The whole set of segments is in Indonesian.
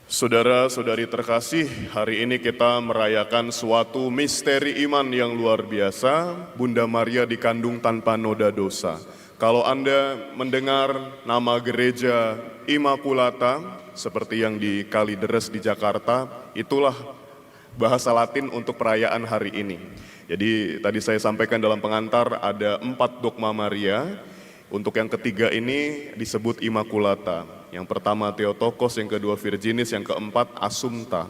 Saudara-saudari terkasih, hari ini kita merayakan suatu misteri iman yang luar biasa. Bunda Maria dikandung tanpa noda dosa. Kalau Anda mendengar nama gereja Immaculata, seperti yang di Kalideres di Jakarta, itulah bahasa Latin untuk perayaan hari ini. Jadi tadi saya sampaikan dalam pengantar ada 4 dogma Maria. Untuk yang ketiga ini disebut Immaculata. Yang pertama Theotokos, yang kedua Virginis, yang keempat Assumpta.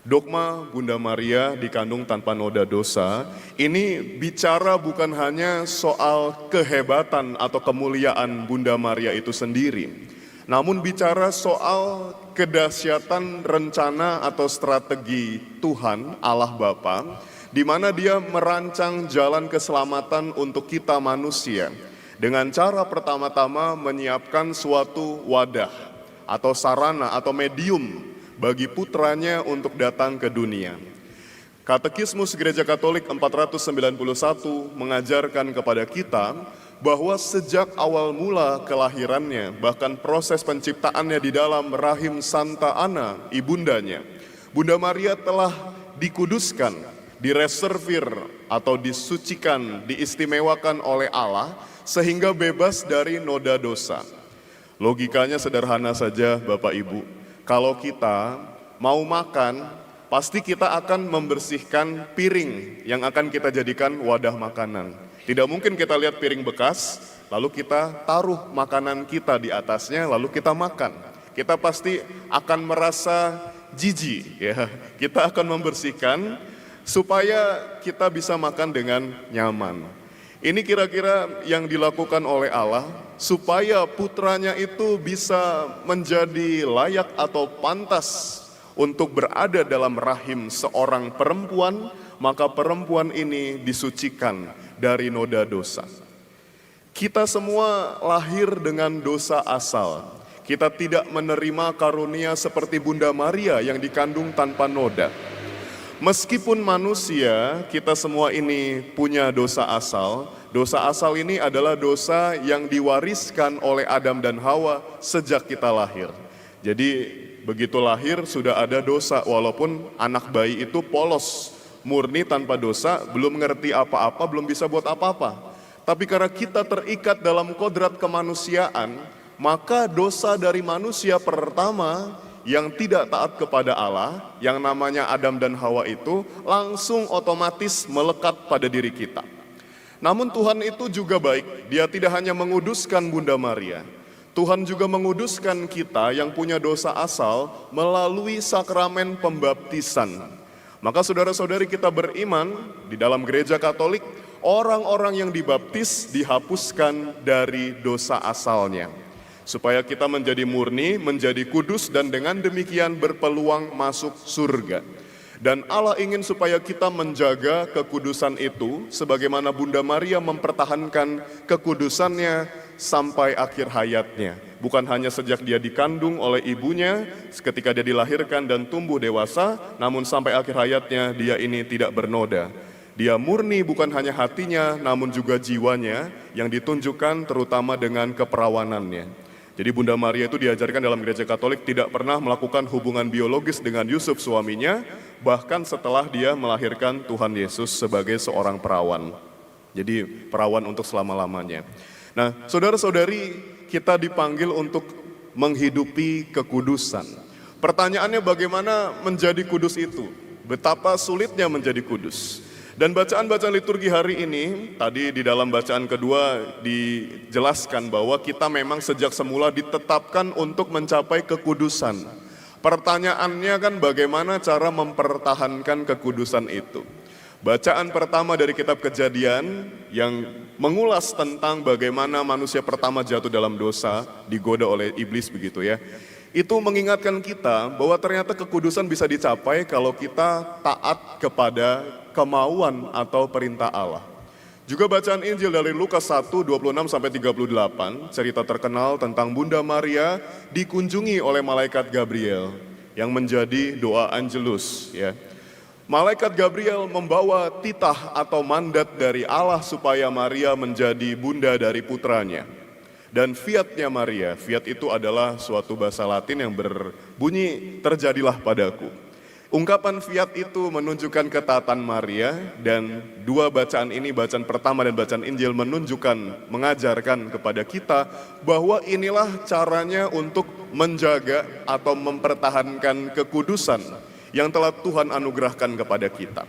Dogma Bunda Maria dikandung tanpa noda dosa, ini bicara bukan hanya soal kehebatan atau kemuliaan Bunda Maria itu sendiri, namun bicara soal kedahsyatan rencana atau strategi Tuhan, Allah Bapa, di mana Dia merancang jalan keselamatan untuk kita manusia. Dengan cara pertama-tama menyiapkan suatu wadah atau sarana atau medium bagi putranya untuk datang ke dunia. Katekismus Gereja Katolik 491 mengajarkan kepada kita bahwa sejak awal mula kelahirannya, bahkan proses penciptaannya di dalam rahim Santa Ana, ibundanya, Bunda Maria telah dikuduskan, direservir atau disucikan, diistimewakan oleh Allah, sehingga bebas dari noda dosa. Logikanya sederhana saja Bapak Ibu, kalau kita mau makan, pasti kita akan membersihkan piring yang akan kita jadikan wadah makanan. Tidak mungkin kita lihat piring bekas, lalu kita taruh makanan kita di atasnya, lalu kita makan. Kita pasti akan merasa jijik, ya. Kita akan membersihkan supaya kita bisa makan dengan nyaman. Ini kira-kira yang dilakukan oleh Allah supaya putranya itu bisa menjadi layak atau pantas untuk berada dalam rahim seorang perempuan, maka perempuan ini disucikan dari noda dosa. Kita semua lahir dengan dosa asal. Kita tidak menerima karunia seperti Bunda Maria yang dikandung tanpa noda. Meskipun manusia, kita semua ini punya dosa asal. Dosa asal ini adalah dosa yang diwariskan oleh Adam dan Hawa sejak kita lahir. Jadi begitu lahir sudah ada dosa, walaupun anak bayi itu polos, murni tanpa dosa, belum ngerti apa-apa, belum bisa buat apa-apa. Tapi karena kita terikat dalam kodrat kemanusiaan, maka dosa dari manusia pertama yang tidak taat kepada Allah, yang namanya Adam dan Hawa itu langsung otomatis melekat pada diri kita. Namun Tuhan itu juga baik, Dia tidak hanya menguduskan Bunda Maria, Tuhan juga menguduskan kita yang punya dosa asal melalui sakramen pembaptisan. Maka saudara-saudari kita beriman di dalam gereja Katolik, orang-orang yang dibaptis dihapuskan dari dosa asalnya, supaya kita menjadi murni, menjadi kudus, dan dengan demikian berpeluang masuk surga. Dan Allah ingin supaya kita menjaga kekudusan itu, sebagaimana Bunda Maria mempertahankan kekudusannya sampai akhir hayatnya. Bukan hanya sejak dia dikandung oleh ibunya, ketika dia dilahirkan dan tumbuh dewasa, namun sampai akhir hayatnya dia ini tidak bernoda. Dia murni bukan hanya hatinya, namun juga jiwanya yang ditunjukkan terutama dengan keperawanannya. Jadi Bunda Maria itu diajarkan dalam gereja Katolik tidak pernah melakukan hubungan biologis dengan Yusuf suaminya, bahkan setelah dia melahirkan Tuhan Yesus sebagai seorang perawan. Jadi perawan untuk selama-lamanya. Nah, saudara-saudari, kita dipanggil untuk menghidupi kekudusan. Pertanyaannya bagaimana menjadi kudus itu? Betapa sulitnya menjadi kudus. Dan bacaan-bacaan liturgi hari ini, tadi di dalam bacaan kedua dijelaskan bahwa kita memang sejak semula ditetapkan untuk mencapai kekudusan. Pertanyaannya kan bagaimana cara mempertahankan kekudusan itu? Bacaan pertama dari kitab Kejadian yang mengulas tentang bagaimana manusia pertama jatuh dalam dosa, digoda oleh iblis begitu ya. Itu mengingatkan kita bahwa ternyata kekudusan bisa dicapai kalau kita taat kepada kemauan atau perintah Allah. Juga bacaan Injil dari Lukas 1, 26-38, cerita terkenal tentang Bunda Maria dikunjungi oleh malaikat Gabriel yang menjadi doa Angelus. Ya. Malaikat Gabriel membawa titah atau mandat dari Allah supaya Maria menjadi bunda dari putranya. Dan fiat-nya Maria, fiat itu adalah suatu bahasa Latin yang berbunyi terjadilah padaku. Ungkapan fiat itu menunjukkan ketaatan Maria, dan dua bacaan ini, bacaan pertama dan bacaan Injil, menunjukkan, mengajarkan kepada kita bahwa inilah caranya untuk menjaga atau mempertahankan kekudusan yang telah Tuhan anugerahkan kepada kita.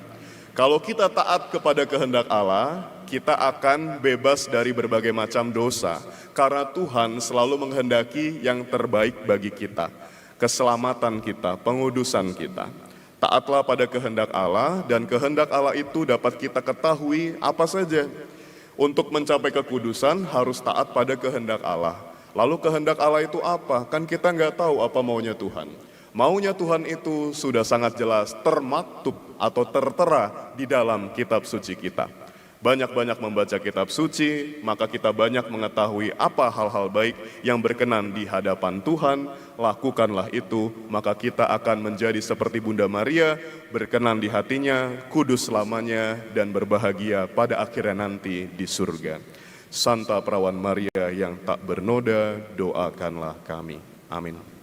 Kalau kita taat kepada kehendak Allah, kita akan bebas dari berbagai macam dosa, karena Tuhan selalu menghendaki yang terbaik bagi kita, keselamatan kita, pengudusan kita. Taatlah pada kehendak Allah, dan kehendak Allah itu dapat kita ketahui apa saja. Untuk mencapai kekudusan harus taat pada kehendak Allah. Lalu kehendak Allah itu apa? Kan kita nggak tahu apa maunya Tuhan. Maunya Tuhan itu sudah sangat jelas termaktub atau tertera di dalam kitab suci kita. Banyak-banyak membaca kitab suci, maka kita banyak mengetahui apa hal-hal baik yang berkenan di hadapan Tuhan. Lakukanlah itu, maka kita akan menjadi seperti Bunda Maria, berkenan di hatinya, kudus selamanya, dan berbahagia pada akhirnya nanti di surga. Santa Perawan Maria yang tak bernoda, doakanlah kami. Amin.